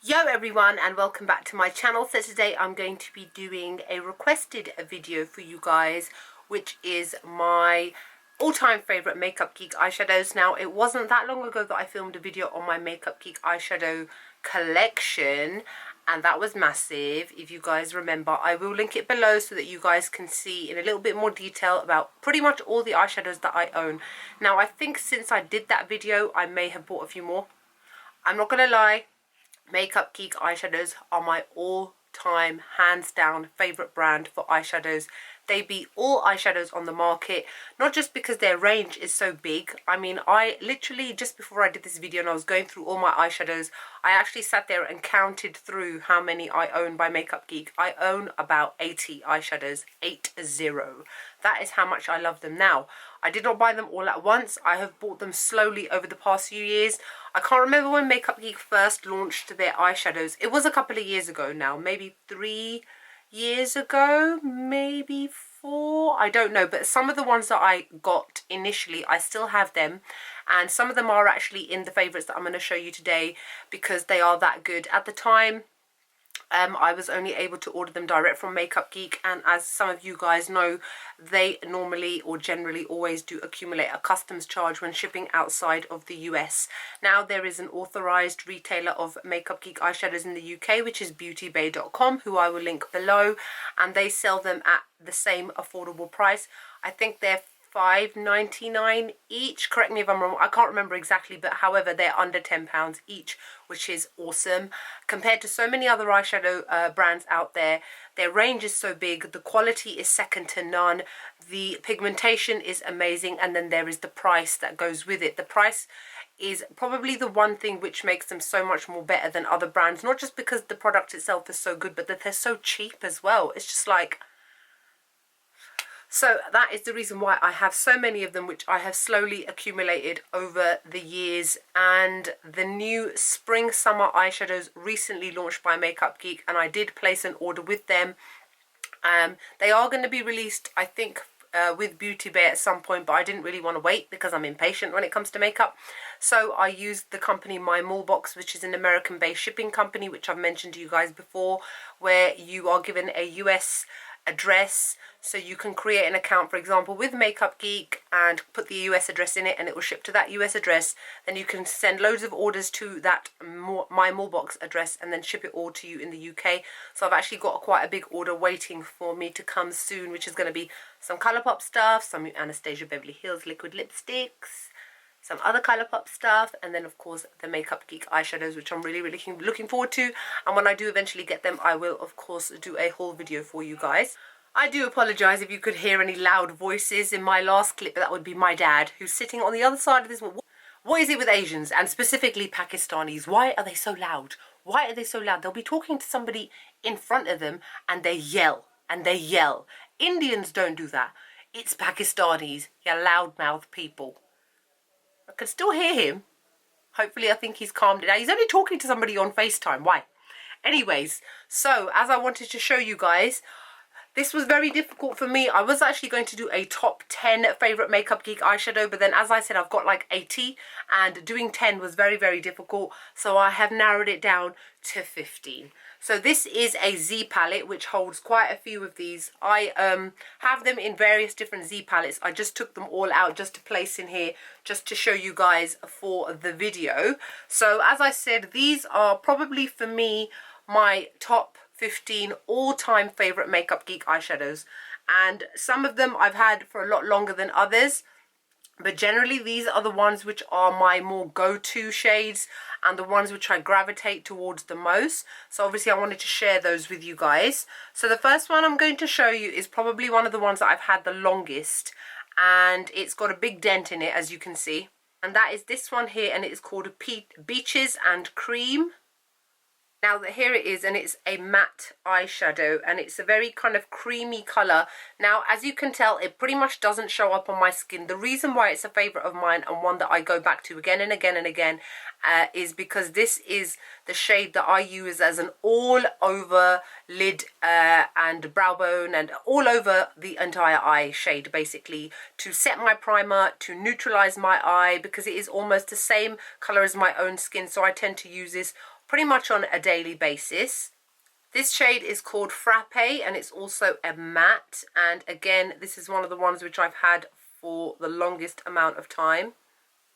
Yo everyone, and welcome back to my channel. So today I'm going to be doing a requested video for you guys, which is my all-time favorite Makeup Geek eyeshadows. Now, it wasn't that long ago that I filmed a video on my Makeup Geek eyeshadow collection, and that was massive. If you guys remember, I will link it below so that you guys can see in a little bit more detail about pretty much all the eyeshadows that I own. Now, I think since I did that video, I may have bought a few more. I'm not gonna lie, Makeup Geek eyeshadows are my all-time, hands down favourite brand for eyeshadows. They beat all eyeshadows on the market, not just because their range is so big. I mean, I literally, just before I did this video and I was going through all my eyeshadows, I actually sat there and counted through how many I own by Makeup Geek. I own about 80 eyeshadows, 80. That is how much I love them. Now, I did not buy them all at once. I have bought them slowly over the past few years. I can't remember when Makeup Geek first launched their eyeshadows. It was a couple of years ago now, maybe 3 years ago, maybe 4, I don't know. But some of the ones that I got initially, I still have them. And some of them are actually in the favourites that I'm going to show you today because they are that good. At the time, I was only able to order them direct from Makeup Geek, and as some of you guys know, they normally or generally always do accumulate a customs charge when shipping outside of the US. Now, there is an authorized retailer of Makeup Geek eyeshadows in the UK, which is beautybay.com, who I will link below, and they sell them at the same affordable price. I think they're $5.99 each. Correct me if I'm wrong, I can't remember exactly, but however, they're under £10 each, which is awesome. Compared to so many other eyeshadow brands out there, their range is so big, the quality is second to none, the pigmentation is amazing, and then there is the price that goes with it. The price is probably the one thing which makes them so much more better than other brands, not just because the product itself is so good, but that they're so cheap as well. It's just like... So that is the reason why I have so many of them, which I have slowly accumulated over the years. And the new spring summer eyeshadows recently launched by Makeup Geek, and I did place an order with them. They are going to be released, I think, with Beauty Bay at some point, but I didn't really want to wait because I'm impatient when it comes to makeup. So I used the company MyMallBox, which is an American-based shipping company, which I've mentioned to you guys before, where you are given a US address, so you can create an account, for example, with Makeup Geek and put the US address in it, and it will ship to that US address. Then you can send loads of orders to that MyMallBox address and then ship it all to you in the UK. So I've actually got quite a big order waiting for me to come soon, which is going to be some Colourpop stuff, some Anastasia Beverly Hills liquid lipsticks, some other Colourpop stuff, and then of course the Makeup Geek eyeshadows, which I'm really looking forward to. And when I do eventually get them, I will of course do a haul video for you guys. I do apologise if you could hear any loud voices in my last clip, but that would be my dad, who's sitting on the other side of this. What is it with Asians, and specifically Pakistanis? Why are they so loud? Why are they so loud? They'll be talking to somebody in front of them and they yell and they yell. Indians don't do that. It's Pakistanis, you loudmouth people. I can still hear him. Hopefully I think he's calmed down. He's only talking to somebody on FaceTime. Why? Anyways, so as I wanted to show you guys, this was very difficult for me. I was actually going to do a top 10 favourite Makeup Geek eyeshadow, but then as I said, I've got like 80, and doing 10 was very difficult. So I have narrowed it down to 15. So this is a Z palette, which holds quite a few of these. I have them in various different Z palettes. I just took them all out just to place in here, just to show you guys for the video. So as I said, these are probably for me my top 15 all-time favourite Makeup Geek eyeshadows. And some of them I've had for a lot longer than others. But generally, these are the ones which are my more go-to shades and the ones which I gravitate towards the most. So obviously, I wanted to share those with you guys. So the first one I'm going to show you is probably one of the ones that I've had the longest. And it's got a big dent in it, as you can see. And that is this one here, and it is called Beaches and Cream. Now here it is, and it's a matte eyeshadow, and it's a very kind of creamy colour. Now, as you can tell, it pretty much doesn't show up on my skin. The reason why it's a favourite of mine and one that I go back to again and again and again is because this is the shade that I use as an all-over lid and brow bone and all over the entire eye shade, basically, to set my primer, to neutralise my eye, because it is almost the same colour as my own skin, so I tend to use this pretty much on a daily basis. This shade is called Frappe, and it's also a matte, and again this is one of the ones which I've had for the longest amount of time.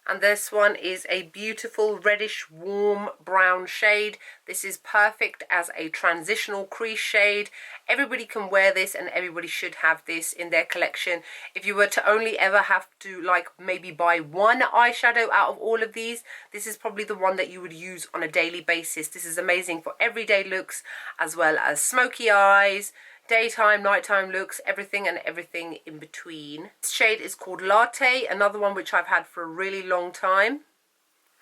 And this one is a beautiful reddish warm brown shade. This is perfect as a transitional crease shade. Everybody can wear this and everybody should have this in their collection. If you were to only ever have to like maybe buy one eyeshadow out of all of these, this is probably the one that you would use on a daily basis. This is amazing for everyday looks as well as smoky eyes, daytime, nighttime looks, everything and everything in between. This shade is called Latte, another one which I've had for a really long time.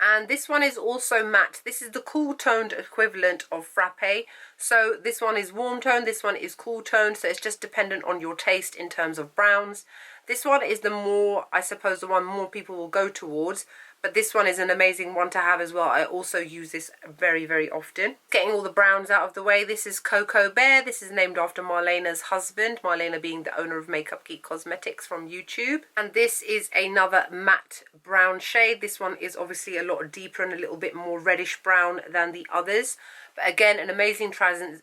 And this one is also matte. This is the cool toned equivalent of Frappe. So this one is warm toned, this one is cool toned, so it's just dependent on your taste in terms of browns. This one is the more, I suppose, the one more people will go towards. But this one is an amazing one to have as well. I also use this very, very often. Getting all the browns out of the way, this is Cocoa Bear. This is named after Marlena's husband, Marlena being the owner of Makeup Geek Cosmetics from YouTube. And this is another matte brown shade. This one is obviously a lot deeper and a little bit more reddish brown than the others. But again, an amazing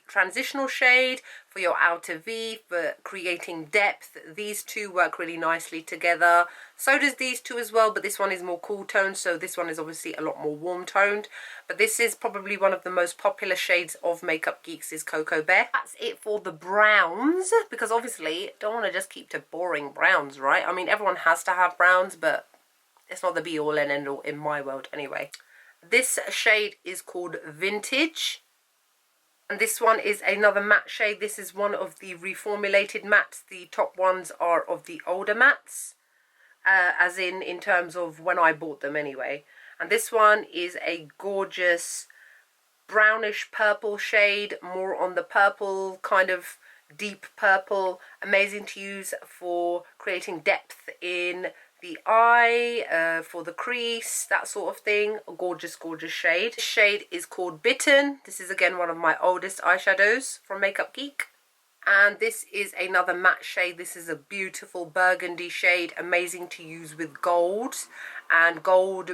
transitional shade for your outer V, for creating depth. These two work really nicely together. So does these two as well, but this one is more cool toned, so this one is obviously a lot more warm toned. But this is probably one of the most popular shades of Makeup Geeks is Cocoa Bear. That's it for the browns, because obviously don't want to just keep to boring browns, right? I mean, everyone has to have browns, but it's not the be all and end all in my world anyway. This shade is called Vintage, and this one is another matte shade. This is one of the reformulated mattes. The top ones are of the older mattes, as in terms of when I bought them anyway. And this one is a gorgeous brownish purple shade, more on the purple, kind of deep purple. Amazing to use for creating depth in the eye, for the crease, that sort of thing. A gorgeous, gorgeous shade. This shade is called Bitten. This is again one of my oldest eyeshadows from Makeup Geek. And this is another matte shade. This is a beautiful burgundy shade, amazing to use with golds. And gold,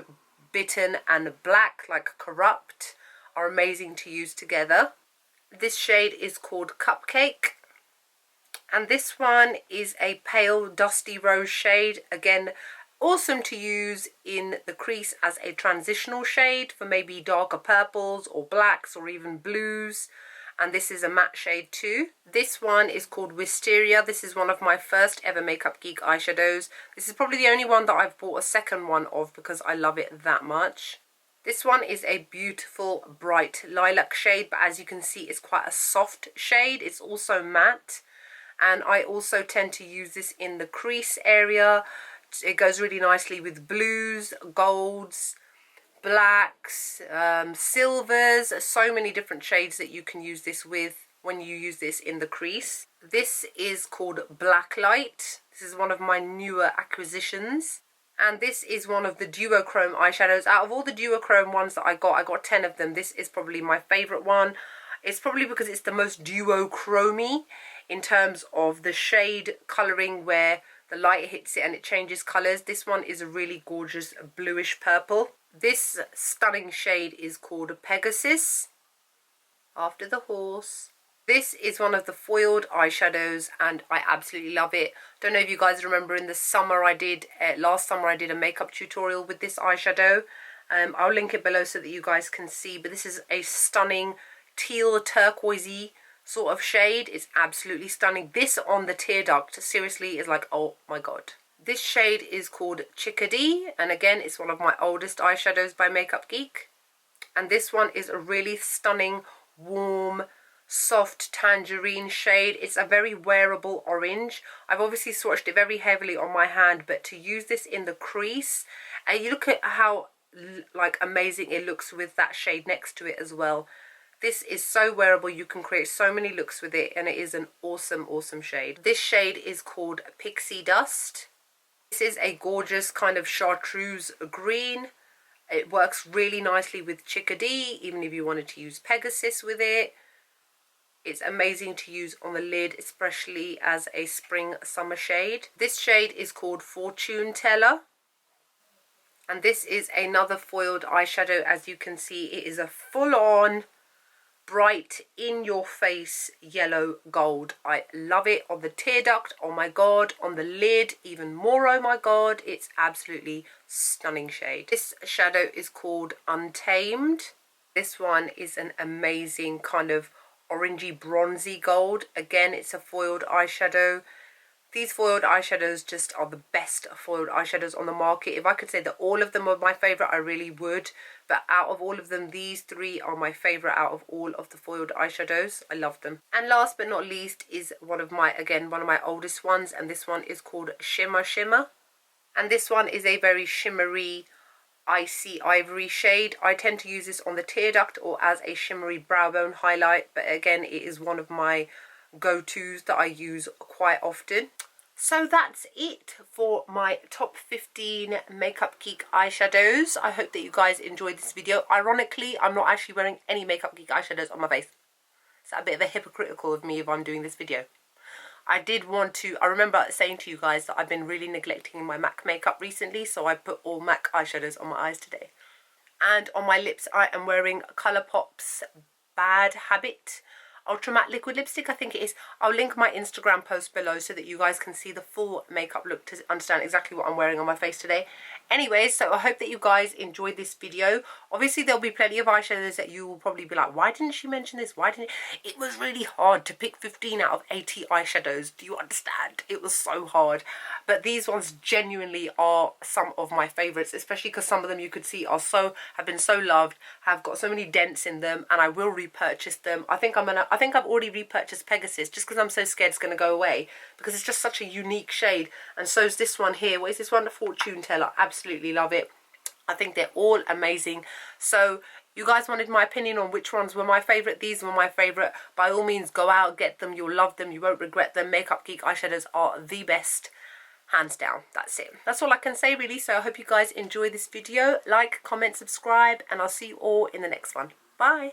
Bitten and black, like Corrupt, are amazing to use together. This shade is called Cupcake. And this one is a pale dusty rose shade. Again, awesome to use in the crease as a transitional shade for maybe darker purples or blacks or even blues. And this is a matte shade too. This one is called Wisteria. This is one of my first ever Makeup Geek eyeshadows. This is probably the only one that I've bought a second one of because I love it that much. This one is a beautiful bright lilac shade, but as you can see it's quite a soft shade. It's also matte. And I also tend to use this in the crease area. It goes really nicely with blues, golds, blacks, silvers. So many different shades that you can use this with when you use this in the crease. This is called Blacklight. This is one of my newer acquisitions. And this is one of the duochrome eyeshadows. Out of all the duochrome ones that I got 10 of them. This is probably my favourite one. It's probably because it's the most duochrome-y in terms of the shade colouring where the light hits it and it changes colours. This one is a really gorgeous bluish purple. This stunning shade is called Pegasus, after the horse. This is one of the foiled eyeshadows and I absolutely love it. Don't know if you guys remember in the summer last summer I did a makeup tutorial with this eyeshadow. I'll link it below so that you guys can see, but this is a stunning teal turquoisey sort of shade. It's absolutely stunning. This on the tear duct seriously is like, oh my god. This shade is called Chickadee, and again it's one of my oldest eyeshadows by Makeup Geek. And this one is a really stunning warm soft tangerine shade. It's a very wearable orange. I've obviously swatched it very heavily on my hand, but to use this in the crease, and you look at how like amazing it looks with that shade next to it as well. This is so wearable. You can create so many looks with it and it is an awesome, awesome shade. This shade is called Pixie Dust. This is a gorgeous kind of chartreuse green. It works really nicely with Chickadee, even if you wanted to use Pegasus with it. It's amazing to use on the lid, especially as a spring summer shade. This shade is called Fortune Teller. And this is another foiled eyeshadow. As you can see, it is a full-on bright in-your-face yellow gold. I love it. On the tear duct, oh my god. On the lid, even more, oh my god. It's absolutely stunning shade. This shadow is called Untamed. This one is an amazing kind of orangey bronzy gold. Again, it's a foiled eyeshadow. These foiled eyeshadows just are the best foiled eyeshadows on the market. If I could say that all of them are my favourite, I really would. But out of all of them, these three are my favourite out of all of the foiled eyeshadows. I love them. And last but not least is one of my oldest ones. And this one is called Shimmer Shimmer. And this one is a very shimmery, icy ivory shade. I tend to use this on the tear duct or as a shimmery brow bone highlight. But again, it is one of my go-tos that I use quite often. So that's it for my top 15 Makeup Geek eyeshadows. I hope that you guys enjoyed this video. Ironically, I'm not actually wearing any Makeup Geek eyeshadows on my face. It's a bit of a hypocritical of me if I'm doing this video. I remember saying to you guys that I've been really neglecting my MAC makeup recently, so I put all MAC eyeshadows on my eyes today. And on my lips, I am wearing Colourpop's Bad Habit Ultra Matte Liquid Lipstick, I think it is. I'll link my Instagram post below so that you guys can see the full makeup look to understand exactly what I'm wearing on my face today. Anyways, so I hope that you guys enjoyed this video. Obviously, there'll be plenty of eyeshadows that you will probably be like, why didn't she mention this? Why didn't it? Was really hard to pick 15 out of 80 eyeshadows. Do you understand? It was so hard. But these ones genuinely are some of my favorites, especially because some of them you could see are have been so loved, have got so many dents in them, and I will repurchase them. I think I've already repurchased Pegasus just because I'm so scared it's going to go away, because it's just such a unique shade. And so is this one here. What is this one? Fortune Teller. Absolutely love it. I think they're all amazing. So you guys wanted my opinion on which ones were my favourite. These were my favourite. By all means, go out, get them. You'll love them. You won't regret them. Makeup Geek eyeshadows are the best. Hands down. That's it. That's all I can say really. So I hope you guys enjoy this video. Like, comment, subscribe, and I'll see you all in the next one. Bye.